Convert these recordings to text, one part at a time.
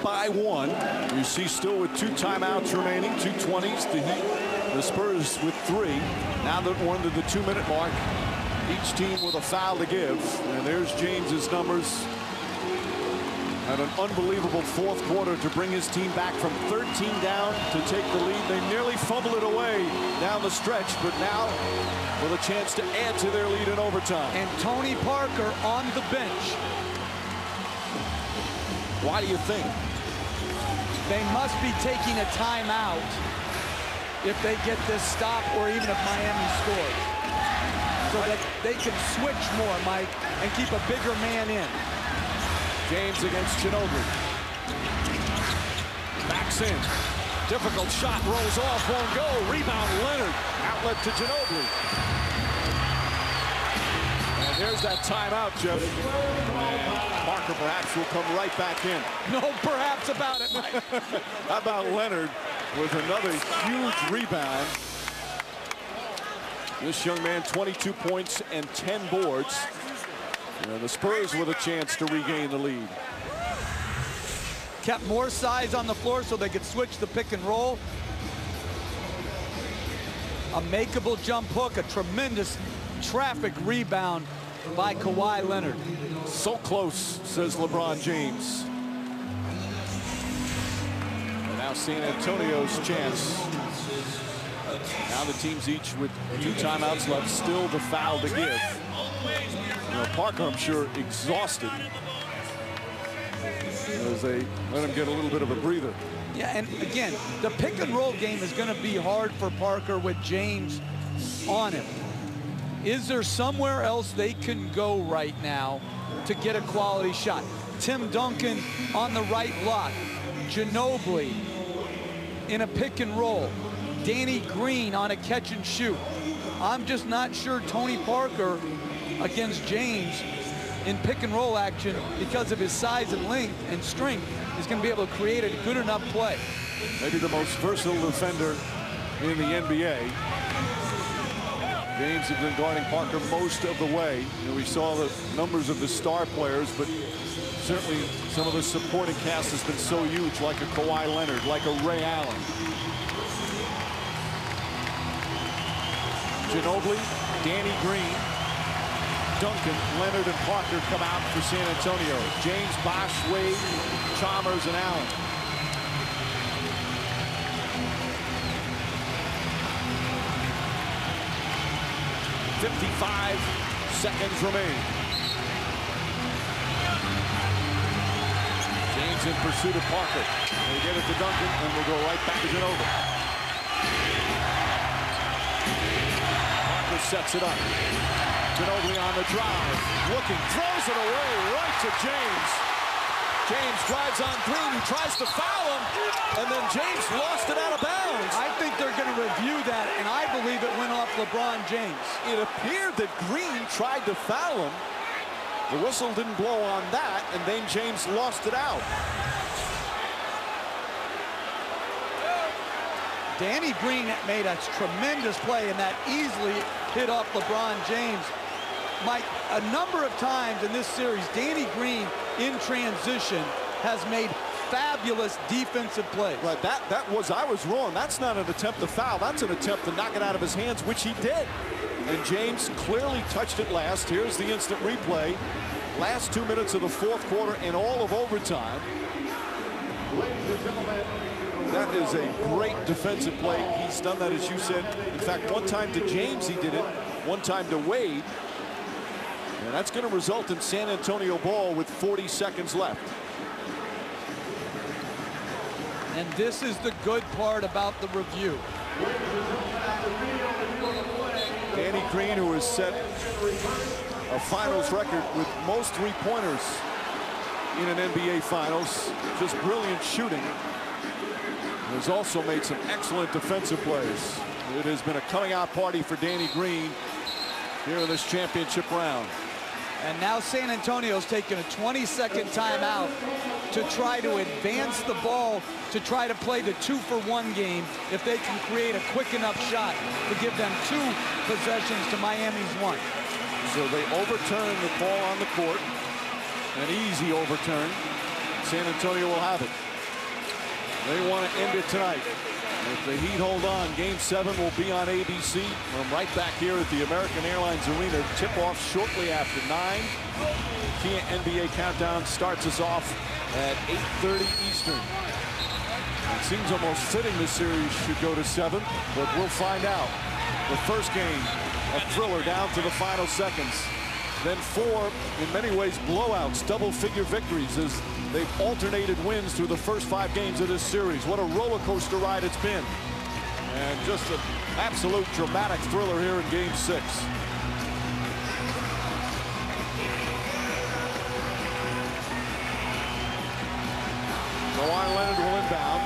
by 1. You see still with 2 timeouts remaining, 2:20s. The Heat, the Spurs with 3. Now that we're under the 2-minute mark, each team with a foul to give. And there's James's numbers. Had an unbelievable fourth quarter to bring his team back from 13 down to take the lead. They nearly fumbled it away down the stretch, but now with a chance to add to their lead in overtime. And Tony Parker on the bench. Why do you think? They must be taking a timeout if they get this stop, or even if Miami scores, so that they can switch more, Mike, and keep a bigger man in. James against Ginobili. Backs in. Difficult shot, rolls off, won't go. Rebound, Leonard. Outlet to Ginobili. And there's that timeout, Jeff. And Parker perhaps will come right back in. No perhaps about it, Mike. How about Leonard with another huge rebound? This young man, 22 points and 10 boards. And the Spurs with a chance to regain the lead. Kept more size on the floor so they could switch the pick and roll. A makeable jump hook, a tremendous traffic rebound by Kawhi Leonard. So close, says LeBron James. And now San Antonio's chance. Now the teams each with 2 timeouts left, still the foul to give. You know, Parker, I'm sure, exhausted as they let him get a little bit of a breather. Yeah, and again, the pick and roll game is going to be hard for Parker with James on him. Is there somewhere else they can go right now to get a quality shot? Tim Duncan on the right block. Ginobili in a pick and roll. Danny Green on a catch and shoot. I'm just not sure Tony Parker against James in pick and roll action, because of his size and length and strength, is going to be able to create a good enough play. Maybe the most versatile defender in the NBA. James has been guarding Parker most of the way. You know, we saw the numbers of the star players, but certainly some of the supporting cast has been so huge, like a Kawhi Leonard, like a Ray Allen. Ginobili, Danny Green, Duncan, Leonard, and Parker come out for San Antonio. James, Bosh, Wade, Chalmers, and Allen. "55 seconds remaining." James in pursuit of Parker. They get it to Duncan, and we'll go right back to Ginobili. Parker sets it up. Ginobili on the drive, looking, throws it away right to James. James drives on Green, he tries to foul him, and then James lost it out of bounds. I think they're going to review that, and I believe it went off LeBron James. It appeared that Green tried to foul him. The whistle didn't blow on that, and then James lost it out. Danny Green made a tremendous play, and that easily hit off LeBron James. Mike, a number of times in this series, Danny Green in transition has made fabulous defensive plays. Right, I was wrong. That's not an attempt to foul. That's an attempt to knock it out of his hands, which he did. And James clearly touched it last. Here's the instant replay. Last 2 minutes of the fourth quarter and all of overtime. That is a great defensive play. He's done that, as you said. In fact, one time to James he did it, one time to Wade. And that's going to result in San Antonio ball with 40 seconds left. And this is the good part about the review. Danny Green, who has set a finals record with most three-pointers in an NBA Finals. Just brilliant shooting. Has also made some excellent defensive plays. It has been a coming-out party for Danny Green here in this championship round. And now San Antonio's taking a 20-second timeout to try to advance the ball, to try to play the 2-for-1 game if they can create a quick enough shot to give them 2 possessions to Miami's 1. So they overturn the ball on the court. An easy overturn. San Antonio will have it. They want to end it tonight. If the Heat hold on, Game 7 will be on ABC. I'm right back here at the American Airlines Arena. Tip-off shortly after 9. Key NBA Countdown starts us off at 8:30 Eastern. It seems almost fitting this series should go to 7, but we'll find out. The first game, a thriller down to the final seconds. Then 4, in many ways, blowouts, double-figure victories as they've alternated wins through the first 5 games of this series. What a roller coaster ride it's been. And just an absolute dramatic thriller here in Game 6. Kawhi Leonard will inbound.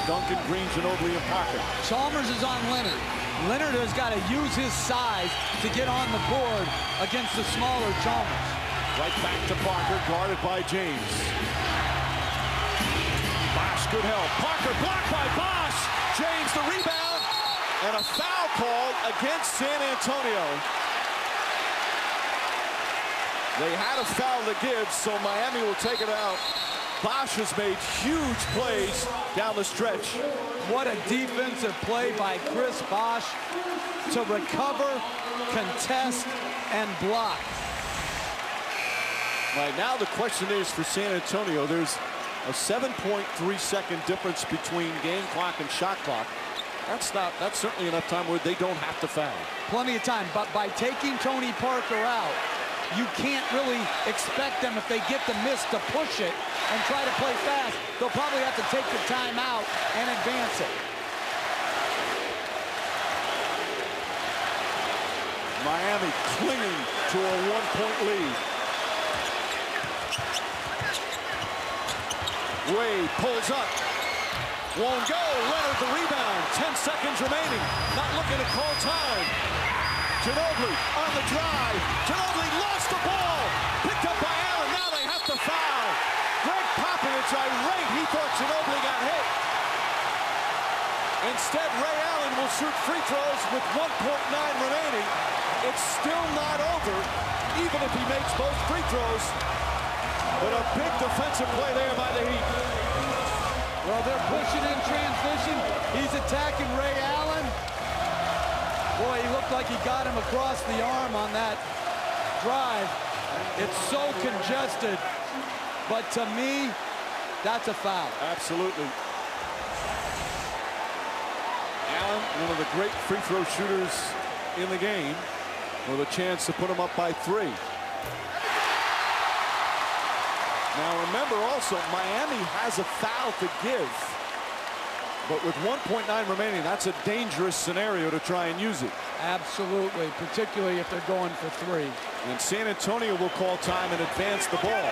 Duncan, Green, Ginobili, and Parker. Chalmers is on Leonard. Leonard has got to use his size to get on the board against the smaller Chalmers. Right back to Parker, guarded by James. Bosh, good help. Parker blocked by Bosh. James the rebound. And a foul call against San Antonio. They had a foul to give, so Miami will take it out. Bosh has made huge plays down the stretch. What a defensive play by Chris Bosh to recover, contest, and block. Right now the question is for San Antonio, there's a 7.3-second difference between game clock and shot clock. That's certainly enough time where they don't have to foul. Plenty of time, but by taking Tony Parker out, you can't really expect them, if they get the miss, to push it and try to play fast. They'll probably have to take the time out and advance it. Miami clinging to a 1-point lead. Wade pulls up. Won't go. Leonard the rebound. 10 seconds remaining. Not looking to call time. Ginobili on the drive. Ginobili lost the ball. Picked up by Allen. Now they have to foul. Greg Popovich irate. He thought Ginobili got hit. Instead, Ray Allen will shoot free throws with 1.9 remaining. It's still not over, even if he makes both free throws. But a big defensive play there by the Heat. Well, they're pushing in transition. He's attacking Ray Allen. Boy, he looked like he got him across the arm on that drive. It's so congested. But to me, that's a foul. Absolutely. Allen, one of the great free throw shooters in the game, with a chance to put him up by 3. Now remember also, Miami has a foul to give. But with 1.9 remaining, that's a dangerous scenario to try and use it. Absolutely, particularly if they're going for 3. And San Antonio will call time and advance the ball.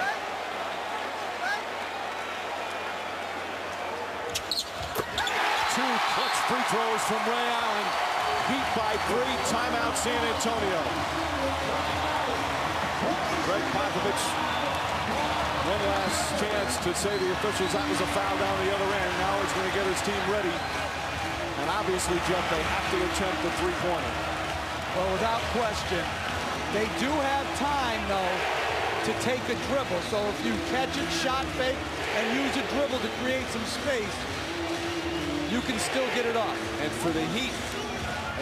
Two clutch free throws from Ray Allen. Beat by 3. Timeout, San Antonio. Greg Popovich, one last chance to say to the officials that was a foul down the other end. Now he's going to get his team ready. And obviously, Jeff, they have to attempt the 3-pointer. Well, without question, they do have time, though, to take a dribble. So if you catch it, shot fake, and use a dribble to create some space, you can still get it off. And for the Heat,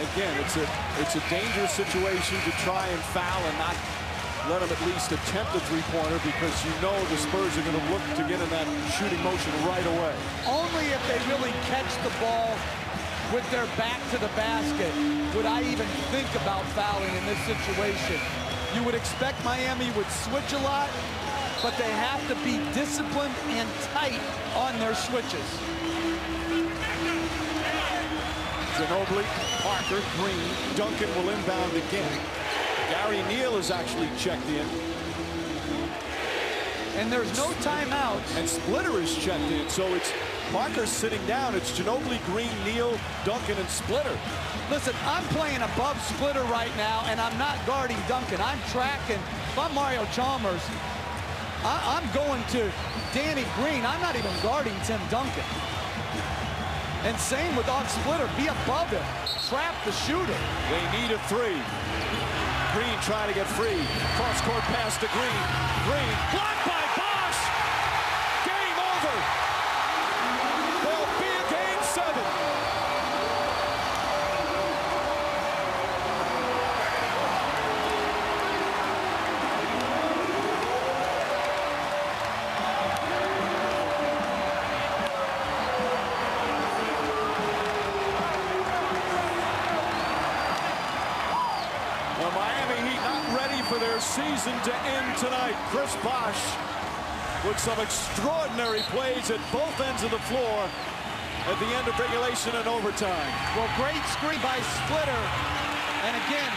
again, it's a dangerous situation to try and foul and not let them at least attempt a 3-pointer, because you know the Spurs are going to look to get in that shooting motion right away. Only if they really catch the ball with their back to the basket would I even think about fouling in this situation. You would expect Miami would switch a lot, but they have to be disciplined and tight on their switches. Ginobili, Parker, Green, Duncan will inbound again. Gary Neal is actually checked in. And there's no timeouts. And Splitter is checked in, so it's Parker sitting down. It's Ginobili, Green, Neal, Duncan, and Splitter. Listen, I'm playing above Splitter right now, and I'm not guarding Duncan. I'm tracking. If I'm Mario Chalmers, I'm going to Danny Green. I'm not even guarding Tim Duncan. And same with off Splitter. Be above him. Trap the shooter. They need a 3. Green trying to get free. Cross-court pass to Green. Green blocked by Bosh. Game over. They'll season to end tonight. Chris Bosh with some extraordinary plays at both ends of the floor at the end of regulation and overtime. Well, great screen by Splitter. And again,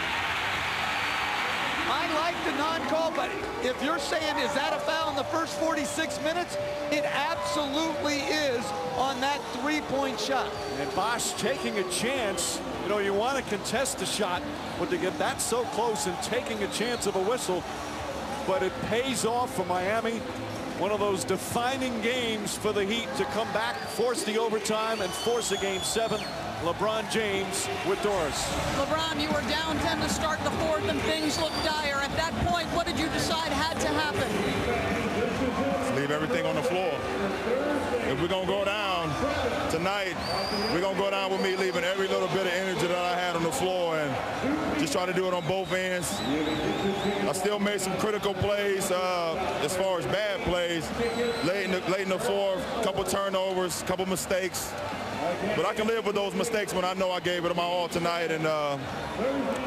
I like the non-call, but if you're saying, is that a foul in the first 46 minutes? It absolutely is on that three-point shot. And Bosh taking a chance. You know, you want to contest the shot, but to get that so close and taking a chance of a whistle, but it pays off for Miami. One of those defining games for the Heat to come back, force the overtime, and force a game 7. LeBron James with Doris. LeBron, you were down 10 to start the fourth, and things looked dire. At that point, what did you decide had to happen? Leave everything on the floor. If we're going to go down tonight, we're going to go down with me leaving every little bit of energy that I had on the floor and just try to do it on both ends. I still made some critical plays as far as bad plays. Late in the fourth, couple turnovers, couple mistakes. But I can live with those mistakes when I know I gave it my all tonight, and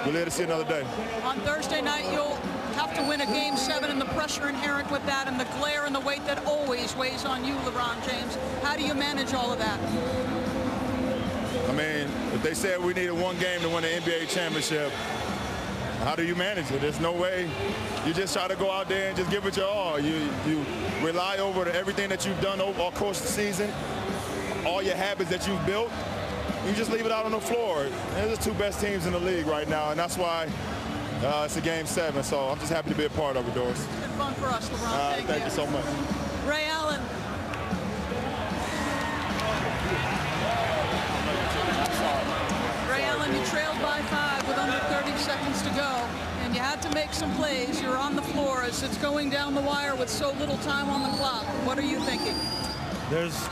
we'll live to see another day. On Thursday night, you'll have to win a game 7, and the pressure inherent with that and the glare and the weight that always weighs on you, LeBron James. How do you manage all of that? I mean, if they said we needed one game to win the NBA championship, how do you manage it? There's no way. You just try to go out there and just give it your all. You rely over everything that you've done over the course of the season, all your habits that you've built. You just leave it out on the floor. They're the two best teams in the league right now, and that's why it's a game 7. So I'm just happy to be a part of it, Doris. It's been fun for us, LeBron. Thank you so much. Ray Allen. Ray Allen, you trailed by 5 with under 30 seconds to go, and you had to make some plays. You're on the floor as it's going down the wire with so little time on the clock. What are you thinking?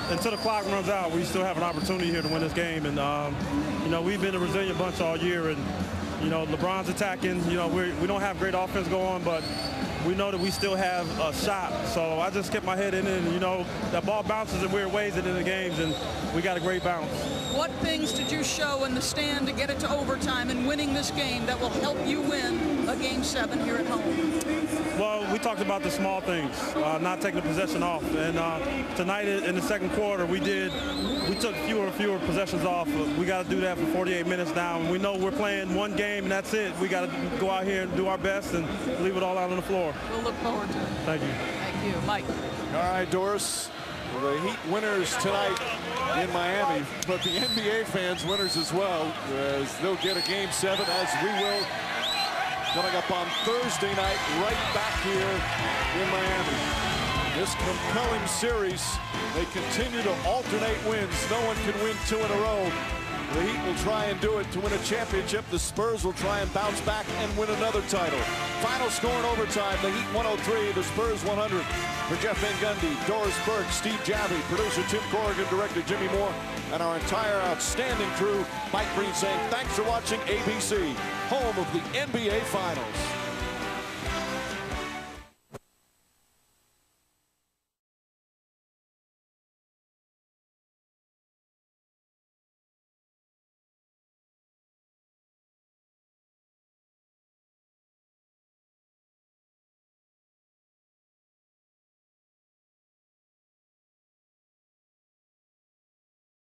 Until the clock runs out, we still have an opportunity here to win this game. And, you know, we've been a resilient bunch all year. And, you know, LeBron's attacking. You know, we don't have great offense going, but we know that we still have a shot. So I just kept my head in it. And, you know, that ball bounces in weird ways in the games, and we got a great bounce. What things did you show in the stand to get it to overtime and winning this game that will help you win a game 7 here at home? Well, we talked about the small things, not taking the possession off. And tonight in the second quarter, we took fewer and fewer possessions off. We got to do that for 48 minutes now. And we know we're playing one game, and that's it. We got to go out here and do our best and leave it all out on the floor. We'll look forward to it. Thank you. Thank you. Mike. All right, Doris. The Heat winners tonight in Miami, but the NBA fans winners as well, as they'll get a game 7, as we will, coming up on Thursday night, right back here in Miami. This compelling series, they continue to alternate wins. No one can win 2 in a row. The Heat will try and do it to win a championship. The Spurs will try and bounce back and win another title. Final score in overtime, the Heat 103, the Spurs 100. For Jeff Van Gundy, Doris Burke, Steve Javi, producer Tim Corrigan, director Jimmy Moore, and our entire outstanding crew, Mike Green saying thanks for watching ABC, home of the NBA Finals.